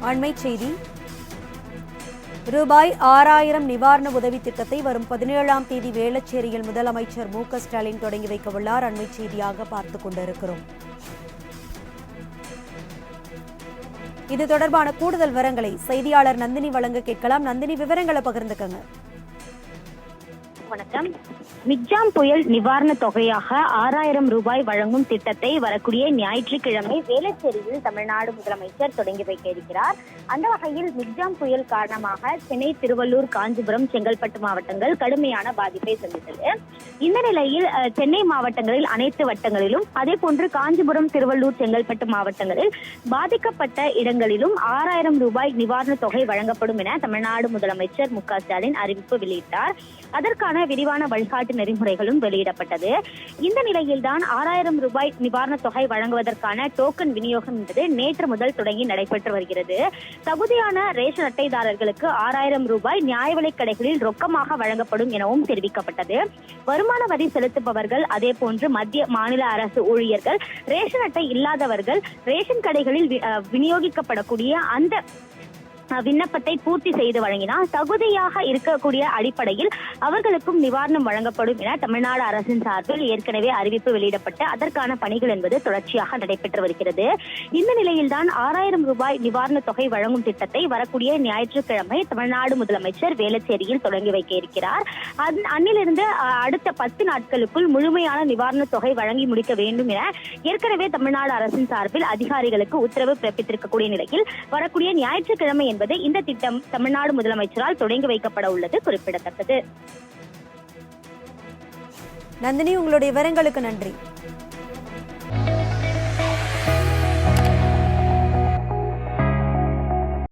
அண்மைச் செய்தி. ரூபாய் 6000 நிவாரண உதவி திட்டத்தை வரும் 17ஆம் தேதி வேளச்சேரியில் முதலமைச்சர் மு.க. ஸ்டாலின் தொடங்கி வைக்க உள்ளார். அண்மைச் செய்தியாக பார்த்துக் கொண்டிருக்கிறோம். இது தொடர்பான கூடுதல் விவரங்களை செய்தியாளர் நந்தினி வழங்க கேட்கலாம். நந்தினி, விவரங்களை பகிர்ந்துக்கங்க. வணக்கம். மிக்ஜாம் புயல் நிவாரண தொகையாக 6000 ரூபாய் வழங்கும் திட்டத்தை வரக்கூடிய ஞாயிற்றுக்கிழமை வேளச்சேரியில் தமிழ்நாடு முதலமைச்சர் தொடங்கி வைக்க இருக்கிறார். அந்த வகையில் மிக்ஜாம் புயல் காரணமாக சென்னை, திருவள்ளூர், காஞ்சிபுரம், செங்கல்பட்டு மாவட்டங்கள் கடுமையான பாதிப்பை சந்தித்தது. இந்த நிலையில் சென்னை மாவட்டங்களில் அனைத்து வட்டங்களிலும், அதே போன்று காஞ்சிபுரம், திருவள்ளூர், செங்கல்பட்டு மாவட்டங்களில் பாதிக்கப்பட்ட இடங்களிலும் 6000 ரூபாய் நிவாரண தொகை வழங்கப்படும் என தமிழ்நாடு முதலமைச்சர் மு.க. ஸ்டாலின் அறிவிப்பு வெளியிட்டார். அதற்கான விரிவான வழிகாட்டு நெறிமுறைகளும் வெளியிடப்பட்டது. இந்த நிலையில்தான் 6000 ரூபாய் நிவாரண தொகை வழங்குவதற்கான டோக்கன் விநியோகம் என்பது நேற்று முதல் தொடங்கி நடைபெற்று வருகிறது. தகுதியான ரேஷன் அட்டைதாரர்களுக்கு 6000 ரூபாய் நியாய விலைக் கடைகளில் ரொக்கமாக வழங்கப்படும் எனவும் தெரிவிக்கப்பட்டது. வருமான வரி செலுத்துபவர்கள், அதே போன்று மத்திய மாநில அரசு ஊழியர்கள், ரேஷன் அட்டை இல்லாதவர்கள் ரேஷன் கடைகளில் விநியோகிக்கப்படக்கூடிய அந்த விண்ணப்பத்தை பூர்த்தி செய்து வழங்கினால் தகுதியாக இருக்கக்கூடிய அடிப்படையில் அவர்களுக்கும் நிவாரணம் வழங்கப்படும் என தமிழ்நாடு அரசின் சார்பில் ஏற்கனவே அறிவிப்பு வெளியிடப்பட்டு அதற்கான பணிகள் என்பது தொடர்ச்சியாக நடைபெற்று வருகிறது. இந்த நிலையில்தான் 6000 ரூபாய் நிவாரண தொகை வழங்கும் திட்டத்தை வரக்கூடிய ஞாயிற்றுக்கிழமை தமிழ்நாடு முதலமைச்சர் வேளச்சேரியில் தொடங்கி வைக்க இருக்கிறார். அன்னிலிருந்து அடுத்த 10 நாட்களுக்குள் முழுமையான நிவாரண தொகை வழங்கி முடிக்க வேண்டும் என ஏற்கனவே தமிழ்நாடு அரசின் சார்பில் அதிகாரிகளுக்கு உத்தரவு பிறப்பித்திருக்கக்கூடிய நிலையில் வரக்கூடிய ஞாயிற்றுக்கிழமை இந்த திட்டம் தமிழ்நாடு முதலமைச்சரால் தொடங்கி வைக்கப்பட உள்ளது குறிப்பிடத்தக்கது. நந்தினி, உங்களுடைய விவரங்களுக்கு நன்றி.